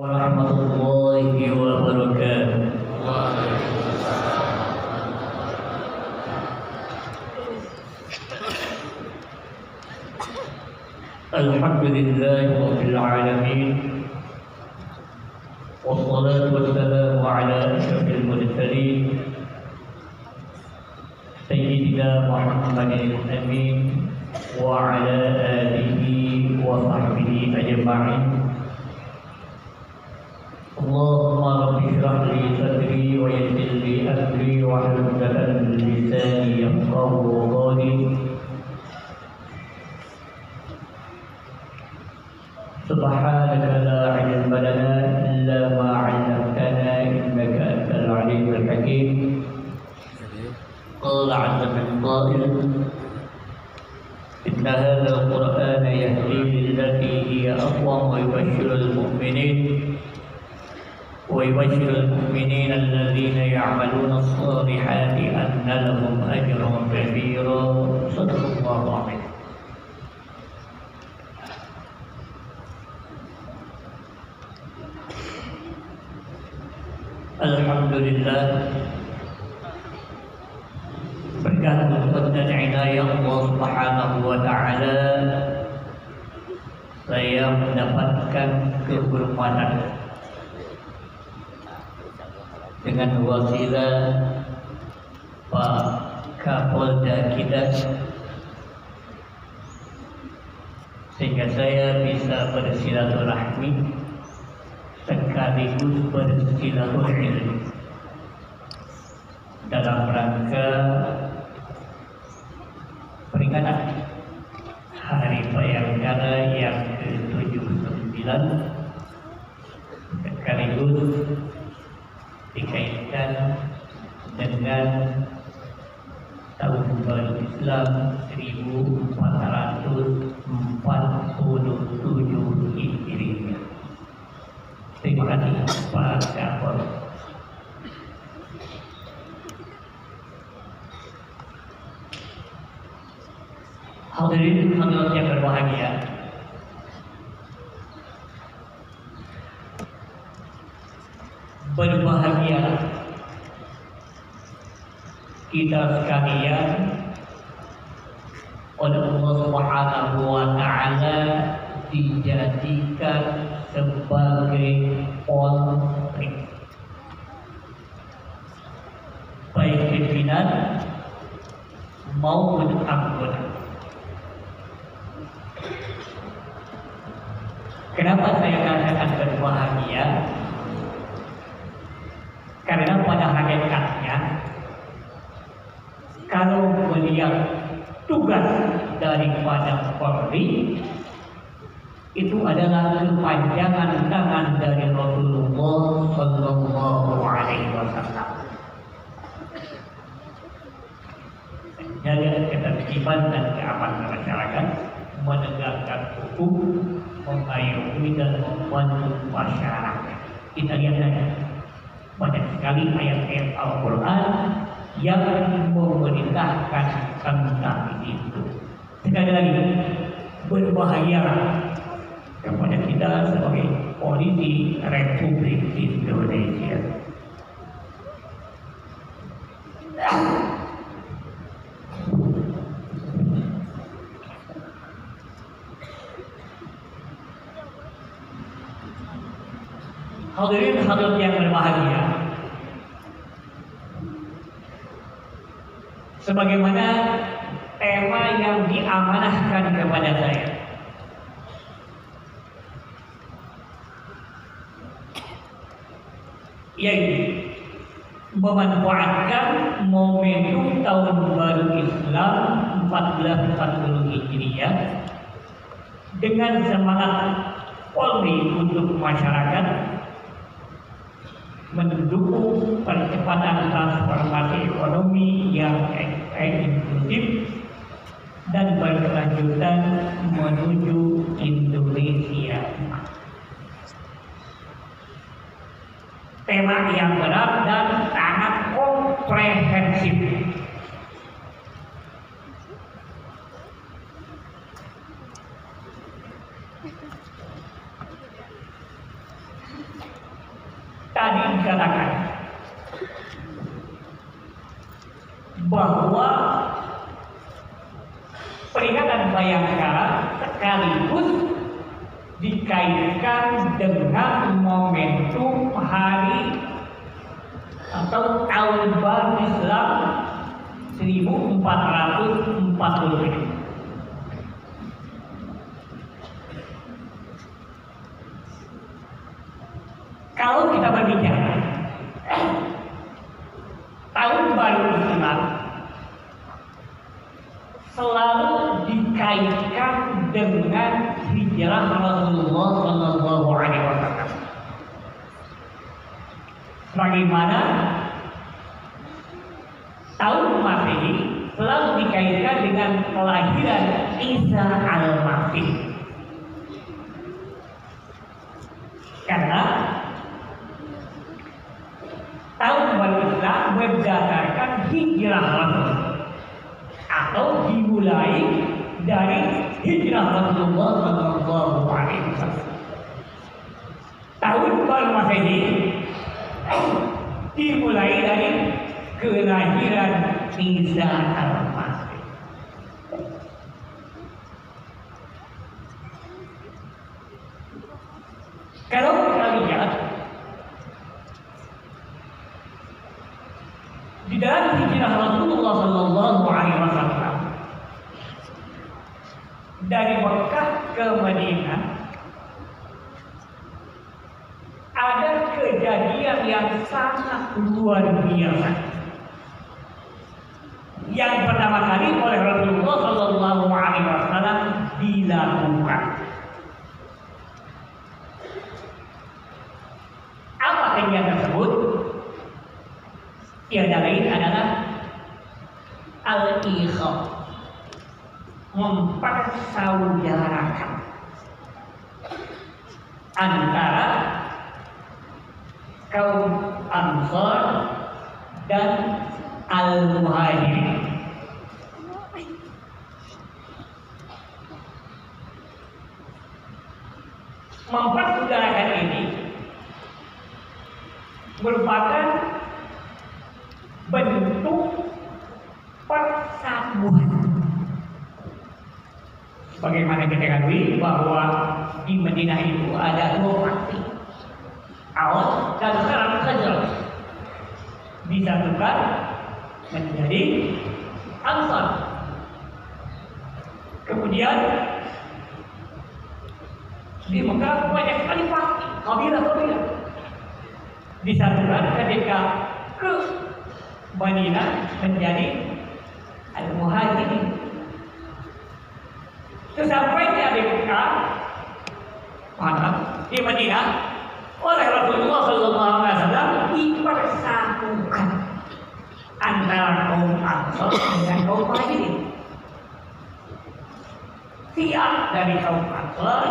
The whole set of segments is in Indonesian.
warahmatullahi wabarakatuh. Alhamdulillahi rabbil alamin. Wassalatu wassalamu ala asyrafil mursalin sayyidina Muhammadin amin wa ala alihi wa sahbihi ajma'in. Allahumma rabbi shrah li sadri wa yassir li amri wa hlul 'uqdatam min lisani yafqahu qawli. Subhanaka la ilma lana illa ma 'allamtana innaka antal 'alimul hakim. Qala 'azza min qa'il inna hadzal qur'ana yahdi lillati hiya aqwam wa yubashshirul mu'minin ويبشر المؤمنين الذين يعملون الصالحات أن لهم أجرا كبيرا. صدق الله العظيم. Alhamdulillah, berkat rahmat dan inayah Allah Subhanahu wa taala, saya mendapatkan kehormatan dengan wasilah Pak Kapolda kita, sehingga saya bisa bersilaturahmi sekaligus bersilaturahmi dalam rangka peringatan Hari Bayangkara yang ke-79, sekaligus dikaitkan dengan tahun baru Islam 1447 Hijriah. Terima kasih Pak Kapol. Hadirin hadirat yang berbahagia, berbahagialah kita sekalian oleh Allah Subhanahu wa taala dijadikan sebagai polri, baik pimpinan maupun anggota. Kenapa saya katakan berbahagia? Karena pada hakikatnya, kalau melihat tugas daripada Polri, itu adalah kepanjangan tangan dari Rasulullah Sallallahu Alaihi Wasallam. Menjaga ketertiban dan keamanan masyarakat, menegakkan hukum, mengayomi dan membantu masyarakat. Kita lihat saja, banyak sekali ayat-ayat Al-Quran yang memerintahkan tentang itu. Sekali lagi, berbahagialah kepada kita sebagai polisi Republik Indonesia. Hadirin hadirat yang berbahagia, sebagaimana tema yang diamanahkan kepada saya, yaitu memanfaatkan momentum tahun baru Islam 1440 Hijriah dengan semangat Polri untuk masyarakat, mendukung percepatan transformasi ekonomi yang inklusif dan berkelanjutan menuju Indonesia. Tema yang berat dan sangat komprehensif. tadi dikatakan bahwa peringatan Bayangkara sekaligus dikaitkan dengan momentum hari atau tahun baru Islam 1440. Kalau kita berbicara tahun baru Islam selalu dikaitkan dengan hijrah Rasulullah Shallallahu Alaihi Wasallam. Bagaimana tahun Masehi selalu dikaitkan dengan kelahiran Isa al-Masih. Karena tahun baru Islam berdasarkan hijrah Rasul atau dimulai dari hijrah Rasulullah Shallallahu Alaihi Wasallam. Tahun baru Masehi dimulai dari kelahiran Isa al-Masih. Kalau kita lihat di dalam hijrah Rasulullah Shallallahu Alaihi Wasallam dari Mekah ke Madinah, ada kejadian yang sangat luar biasa. Yang pertama kali oleh Rasulullah Shallallahu Alaihi Wasallam dilakukan. Apa kegiatan tersebut? Tiada lain adalah al-ikhab, mempersaudarakan antara kaum Ansar dan Al-Muhajirin. Mempersaudarakan ini merupakan bentuk persatuan. Bagaimana kita ketahui bahwa di Madinah itu ada dua parti, Aus dan Khazraj, disatukan menjadi Ansar. Kemudian di Mekah banyak sekali parti, kabilah-kabilah, disatukan ketika ke Madinah menjadi Al-Muhajirin. Sesampainya di Mekah, di Madinah, oleh Rasulullah Sallallahu Alaihi Wasallam dipersatukan antara kaum Ansar dengan kaum Muhajirin. Si A dari kaum Ansar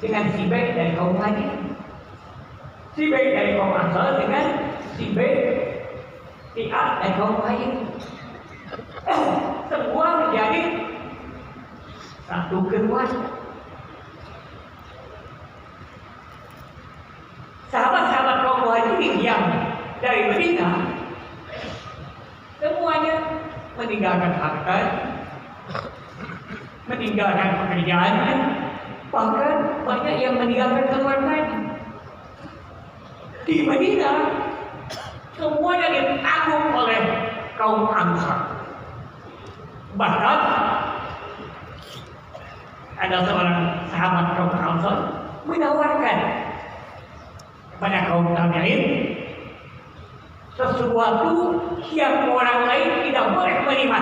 dengan si B dari kaum Muhajirin. Si B dari kaum Ansar dengan si B, si A dari kaum Muhajirin. Semua menjadi satu keluarga. Sahabat-sahabat kaum Muhajirin yang dari Madinah semuanya meninggalkan harta, meninggalkan pekerjaannya, bahkan banyak yang meninggalkan keluarganya. Di Madinah semuanya ditanggung oleh kaum Ansar. Bahkan ada seorang sahabat kaum Ansar menawarkan kepada kaum tabi'in sesuatu yang orang lain tidak boleh menerima.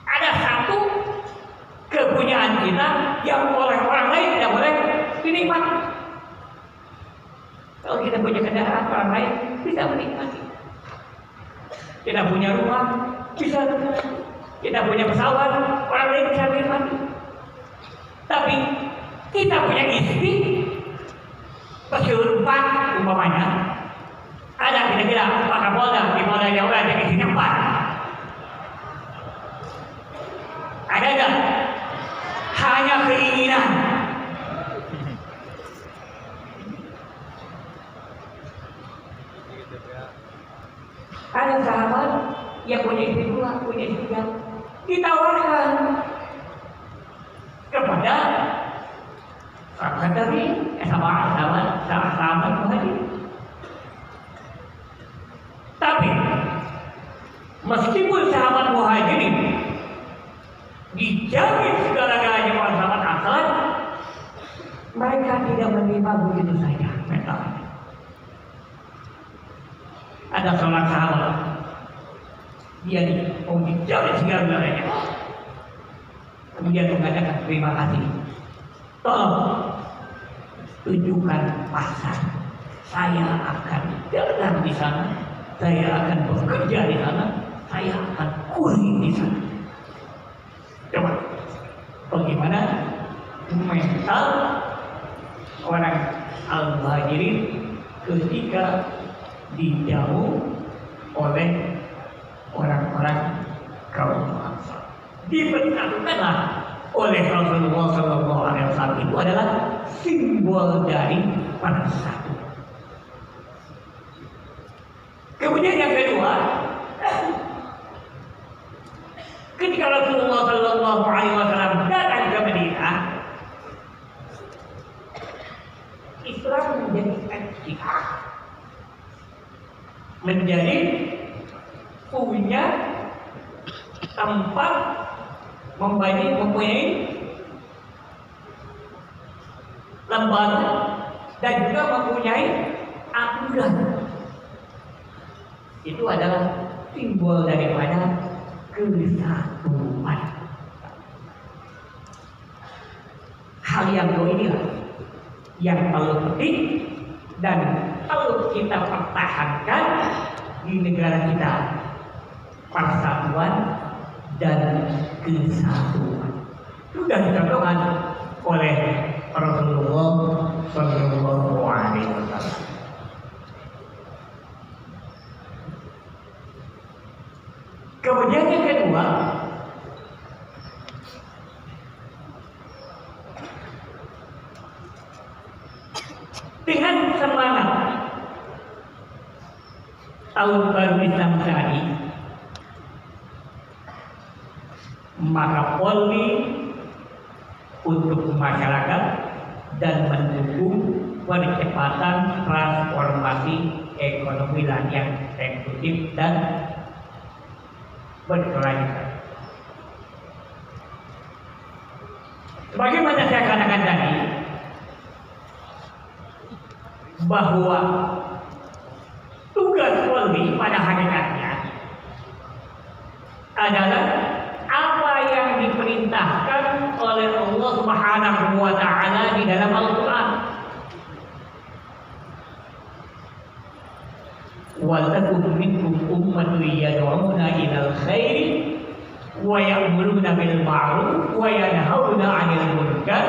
Ada satu kepunyaan kita yang oleh orang lain tidak boleh dinikmati. Kalau kita punya kendaraan, orang lain bisa menikmati. Kita punya rumah, bisa menikmati. Kita punya pesawat, orang lain bisa menikmati. Tapi kita punya istri, kesurupan umpamanya, ada kira-kira Pak Kapolda di Polda Jawa ada istrinya 4. Ada nggak? Hanya keinginan Tetapi sama muhajirin. Tapi meskipun sahabat muhajirin dijamin segala-galanya oleh sahabat Ansar, mereka tidak menerima begitu saja mentalnya. Ada seorang sahabat, dia dijamin segala-galanya, kemudian mengatakan terima kasih. Tolong tunjukkan pasar, saya akan datang di sana, saya akan bekerja di sana, saya akan kuliah di sana. Coba, bagaimana mental orang al-muhajirin ketika dijamu oleh orang-orang kaum Ansar? Diperhatikanlah oleh Rasulullah SAW, itu adalah simbol dari persatu. Kemudian yang kedua, ketika Rasulullah SAW datang ke Madinah, Islam menjadi ijtihad, menjadi punya tempat, mempunyai lembaga dan juga mempunyai aturan. Itu adalah simbol daripada kesatuan. Hal yang inilah yang perlu penting dan perlu kita pertahankan di negara kita, persatuan dan kesatuan. Sudah dicontohkan oleh Rasulullah Sallallahu Alaihi Wasallam. Kemudian yang kedua, dengan semangat tahun baru Islam tadi, maka Polri untuk masyarakat dan mendukung percepatan transformasi ekonomi yang inklusif dan berkelanjutan. Sebagaimana saya katakan tadi, bahwa tugas Polri pada hakikatnya adalah apa yang diperintahkan oleh Allah Subhanahu wa Ta'ala di dalam Al-Quran. Wa takum minkum ummatun yad'una ilal khairi wa ya'muruna bil ma'ruf wa yanhauna 'anil munkar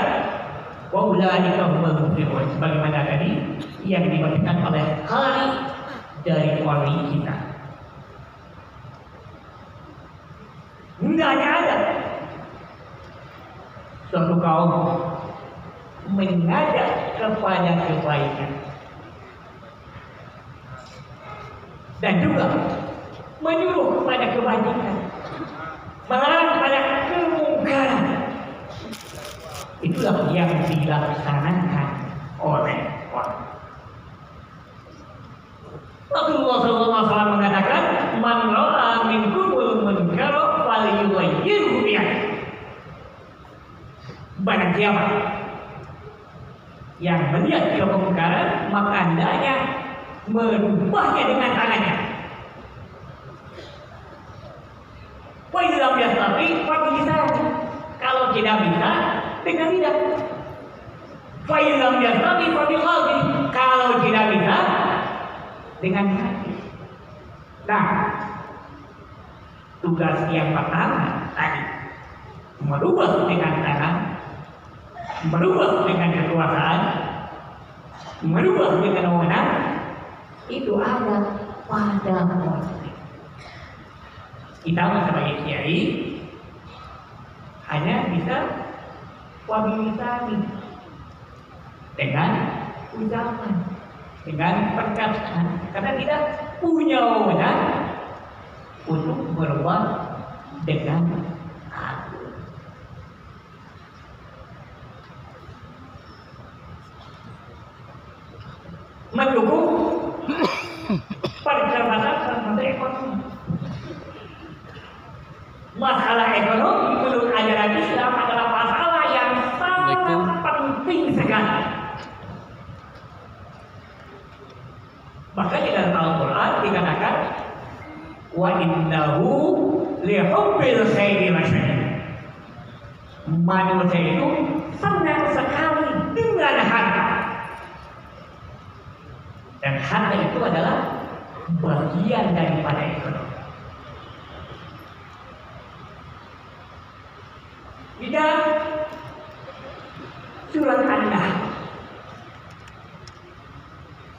wa ulaika humul muflihun. Sebagaimana tadi yang dibacakan oleh Qari dari Polri kita. Hendaknya ada suatu kaum mengajak kepada kebaikan dan juga menyuruh kepada kebajikan, melarang kepada kemungkaran. Itulah yang dilaksanakan oleh orang. Rasulullah SAW mengatakan, "Man ra'a minkumul munkara falyughayyirhu biyadihi." Barang siapa yang melihat kemungkaran, maka hendaknya merubahnya dengan tangannya. Wa idza lam yastati fa bilisan. Kalau tidak bisa, dengan lidah. Fa idza lam yastati fa biqalbi. Kalau tidak bisa, dengan hati. Nah, tugas yang pertama tadi merubah dengan tangan, merubah dengan kekuasaan, merubah dengan wewenang, itu ada pada muslim. Kita sebagai kiai hanya bisa wabilisani dengan ucapan, dengan perkataan, karena kita punya wewenang untuk berbuat dengan hati. mendukung perjalanan ekonomi. Masalah ekonomi menurut ajaran Islam adalah masalah yang sangat penting sekali. Makanya dalam Al-Quran dikatakan wa innahu lihubbil khairi lasyadid. Manusia itu senang sekali dengan harta. Dan harta itu adalah bagian daripada ekonomi. Di dalam surat An-Nahl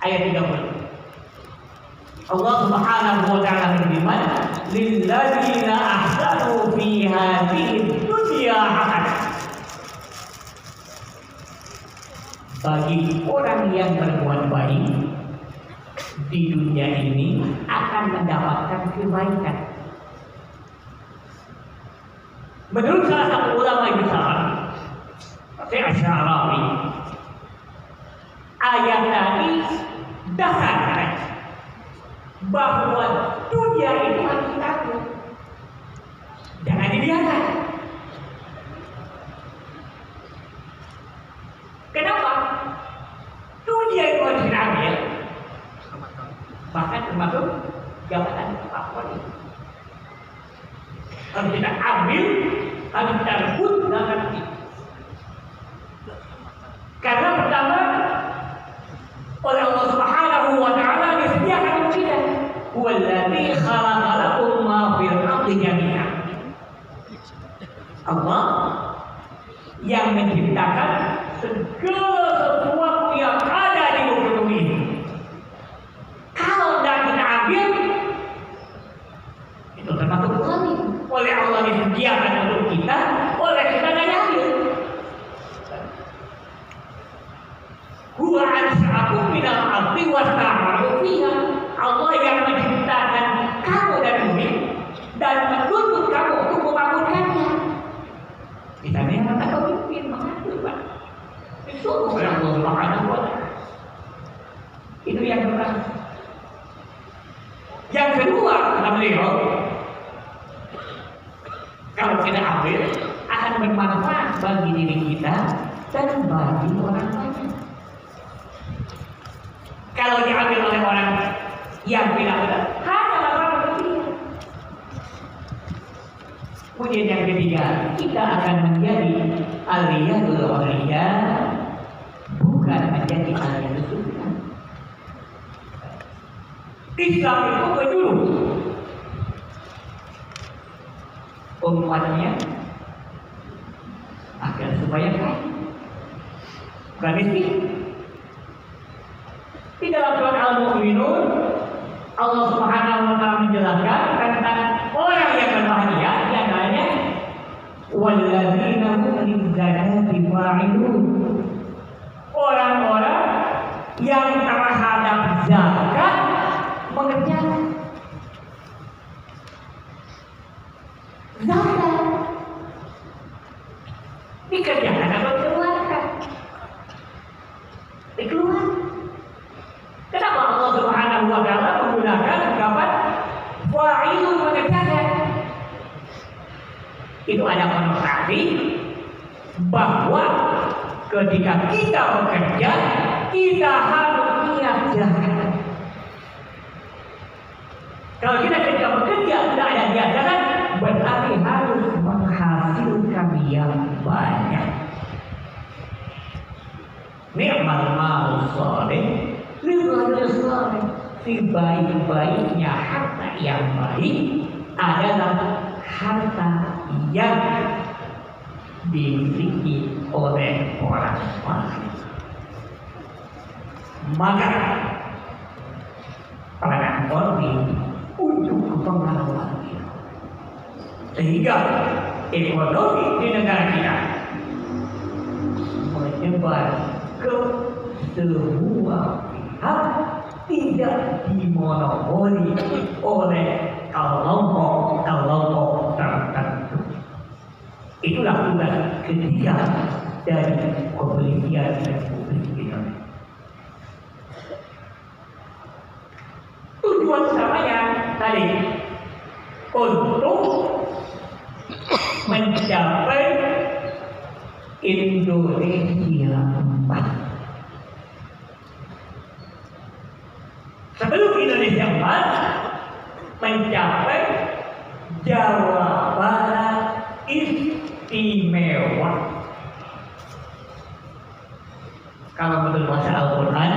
ayat 30 Allah Subhanahu wa ta'ala berfirman, "Lilladzina ahsanu fi hadhihi dunya hasanah." Bagi orang yang berbuat baik di dunia ini akan mendapatkan kebaikan. Menurut salah satu ulama besar, Syekh Asy'ari, ayat tadi dasar bahwa dunia itu harus takut, jangan dibiarkan. Kenapa? Dunia itu harus diambil, bahkan termasuk jabatan Pak Wali. Harus kita ambil, harus kita rebut dengan itu. Karena pertama, oleh Allah Subhanahu wa ta'ala disediakan kita. Walladzi khalaqa lakum ma fil ardi jami'an. Allah yang menciptakan segala sesuatu yang ada di muka bumi ini. Kalau tidak kita ambil, itu termasuk zalim. Oleh Allah disediakan untuk kita, oleh kita tidak ambil. Huwa ansha'akum minal ardi wasta'maru fiha. Allah yang menciptakan kamu dari bumi dan menuntut kamu untuk membangunkannya. Kita memang tak pemimpin mengatur, Pak. Disuruh oleh Allah Subhanahu wa ta'ala. Itu yang pertama. Yang kedua, kata beliau, kalau kita ambil akan bermanfaat bagi diri kita dan bagi orang lain. Kalau diambil oleh orang yang tidak benar, hanya masalah manusia. Kemudian yang ketiga, kita akan menjadi aliyahul awliya, bukan menjadi aliyahul sultan. Islam itu menjurus umatnya agar supaya kaya, bukan miskin. Di dalam surat Al-Mu'minun, Allah Subhanahu wa ta'ala menjelaskan tentang orang yang berbahagia, yang namanya walladzina hum lizzakati fa'ilun. Orang-orang yang terhadap zakat mengerjakan. Zakat dikerjakan atau dikeluarkan? Dikeluarkan. Kenapa Allah Subhanahu wa ta'ala menggunakan ungkapan fa'ilun mengerjakan? Itu ada konotasi bahwa ketika kita bekerja, kita harus niat zakat. Kalau kita ketika bekerja tidak ada niat zakat, berarti harus menghasilkan yang banyak. Ni'mal mal shalih sebaik-baiknya harta yang baik adalah harta yang dimiliki oleh orang lain. Maka peranan polri untuk pengawalan kita, sehingga ekonomi di negara kita menyebar ke semua pihak, tidak dimonopoli oleh kelompok tertentu. Itulah tugas ketiga dari kepolisian Republik Indonesia. untuk mencapai Indonesia emas. Sebelum Indonesia emas mencapai Jawa Barat istimewa. Kalau menurut bahasa Al-Quran,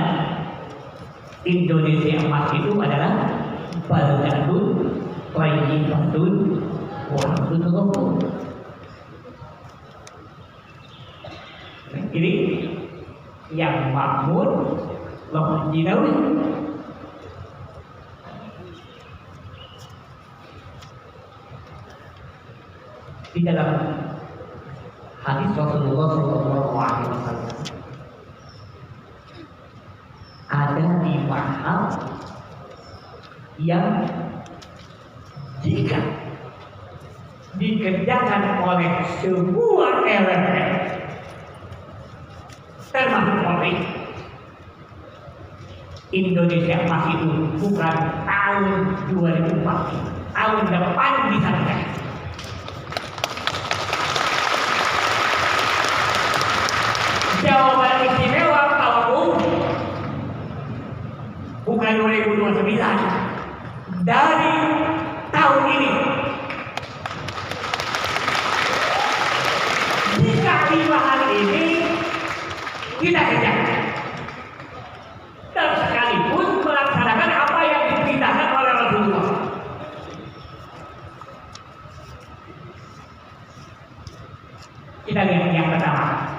Indonesia emas itu adalah baldatun thayyibatun wa ardun ghafur. Ini yang makmur loh jinawi. Di dalam hadis Rasulullah SAW ada 5 hal yang jika dikerjakan oleh semua elemen termasuk Polri, Indonesia emas itu bukan tahun 2040, tahun depan bisa terjadi. Jawa Barat istimewa tahun bukan 2029, dari tahun ini. Jika 5 hal ini kita kerjakan dan sekalipun melaksanakan apa yang diperintahkan oleh Rasulullah. Kita lihat yang pertama.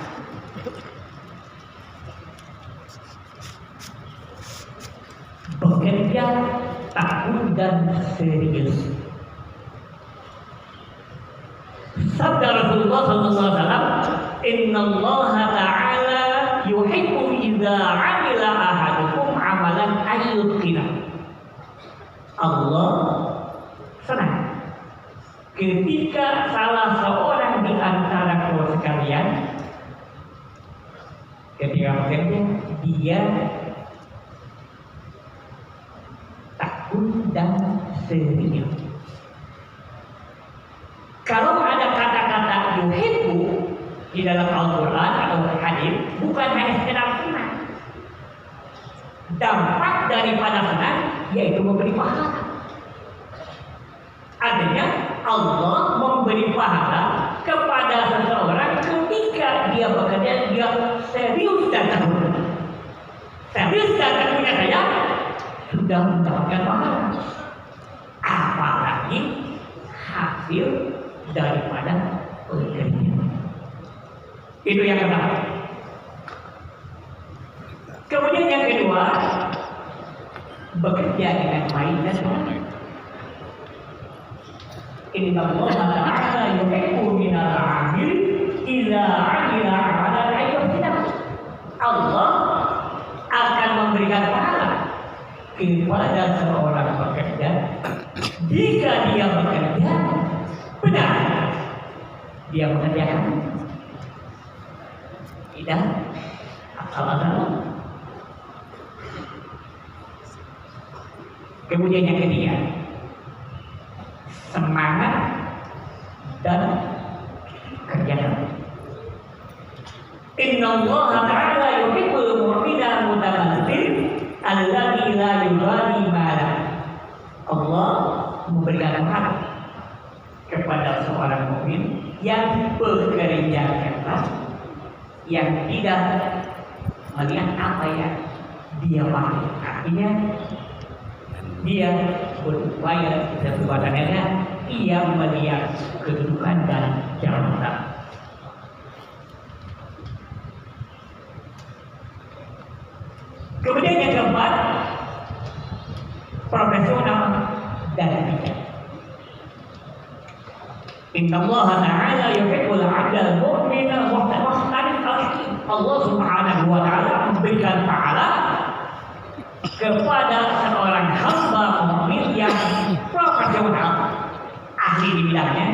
Bekerja tekun dan serius. Sabda Rasulullah SAW, Inna Allah Ta'ala yuhibbu idza 'amila ahadukum 'amalan ayyutqina. Allah senang ketika salah seorang di antara kaum sekalian ketika bekerja dia takun dan serius. Kalau ada kata-kata yuhibbu di dalam Al-Quran atau hadis, bukan hanya sekedar senang. Dampak daripada senang yaitu memberi pahala. Artinya Allah memberi pahala kepada seseorang ketika dia bekerja, dia serius dan tekun. Serius dan tekunnya saya sudah mendapatkan pahala. Apalagi hasil daripada pekerjaan. Itu yang pertama. Kemudian yang kedua, bekerja dengan baik dan benar. Inna Allah Ta'ala yuhibbu minal 'amil idza 'amila 'amalan ayyuhsinah. Allah akan memberikan pahala kepada seorang pekerja jika dia bekerja benar. Dia mengerjakan tidak asal-asalan. Kemudian yang ketiga, semangat dan kerja keras. Inna Allah Ta'ala yuhibbul mu'mina mutamassil alladzi la yubali mala. Allah memberikan pahala kepada seorang mukmin yang bekerja keras, yang tidak melihat apa yang dia pakai. Artinya dia berupaya sesuatannya, ia melihat kedudukan dan jabatan. Kemudian yang keempat, profesional dan bijak. Inna Allah Ta'ala yuhibbul 'abdal mu'mina muhtanan al-hakim. Allah Subhanahu wa Ta'ala memberikan pahala kepada seorang hamba mukmin yang profesional, ahli di bidangnya,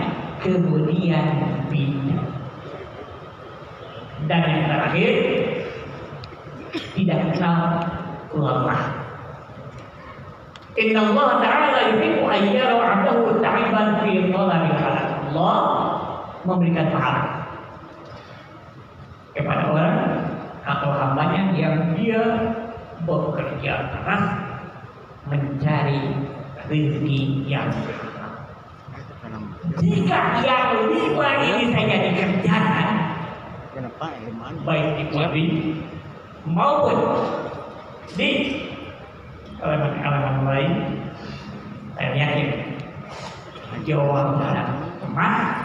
kemudian bijak. Dan yang terakhir, tidak kenal lelah. Inna Allah Ta'ala yuhibbu an yara 'abdahu ta'iban fi talabil halal. Allah memberikan pahala kepada orang atau hambanya yang dia bekerja keras mencari rezeki yang halal. Jika yang 5 ini saja dikerjakan, baik di Polri maupun di elemen lain, saya yakin Jawa Barat emas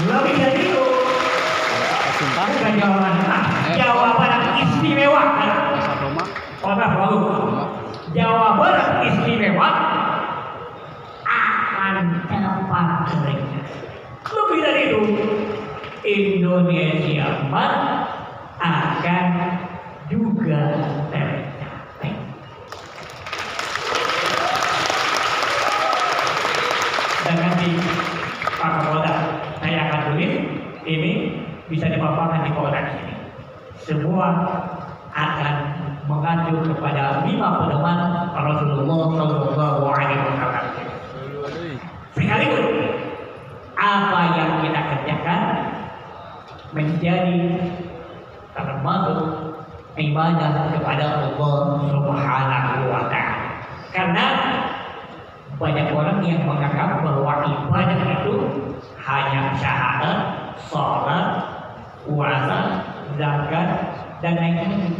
lebih dari itu. Bukan Jawa Barat, Jawa Barat istimewa. Kota baru Jawa Barat istimewa akan dapat mereka. Lebih dari itu, Indonesia emas akan juga tercapai. Dan nanti Pak Kapolda, saya akan tulis ini bisa dipaparkan di Polda sini. Semua akan mengacu kepada 5 pedoman Rasulullah Shallallahu Alaihi Wasallam. Sekaligus apa yang kita kerjakan menjadi termasuk ibadah kepada Allah Subhanahu wa Ta'ala. Karena banyak orang yang menganggap bahwa ibadah itu hanya syahadat, sholat, puasa, zakat, dan lain-lain.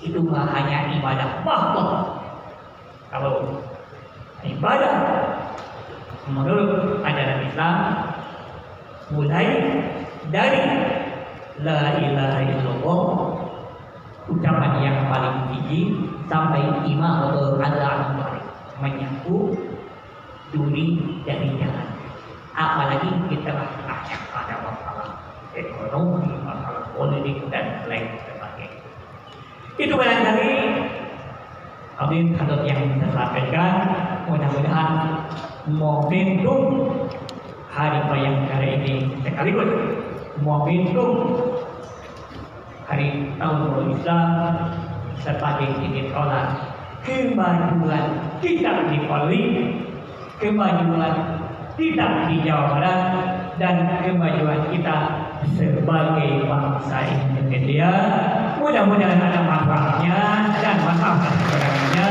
Itu hanya ibadah mahdoh. Kalau ibadah menurut ajaran Islam mulai dari la ilaha illallah, ucapan yang paling tinggi, sampai imamatul adzan, menyapu duri dari jalan. Apalagi kita tanya pada masalah ekonomi, masalah politik dan lain sebagainya. Itu barangkali Amin hadap yang bisa sampaikan. Mudah-mudahan momentum hari Bayangkara ini sekaligus momentum hari tahun baru Islam sebagai titik tolak kemajuan kita di Polri, kemajuan kita di Jawa Barat, dan kemajuan kita sebagai bangsa Indonesia. Mudah-mudahan ada manfaatnya dan manfaat kekurangannya.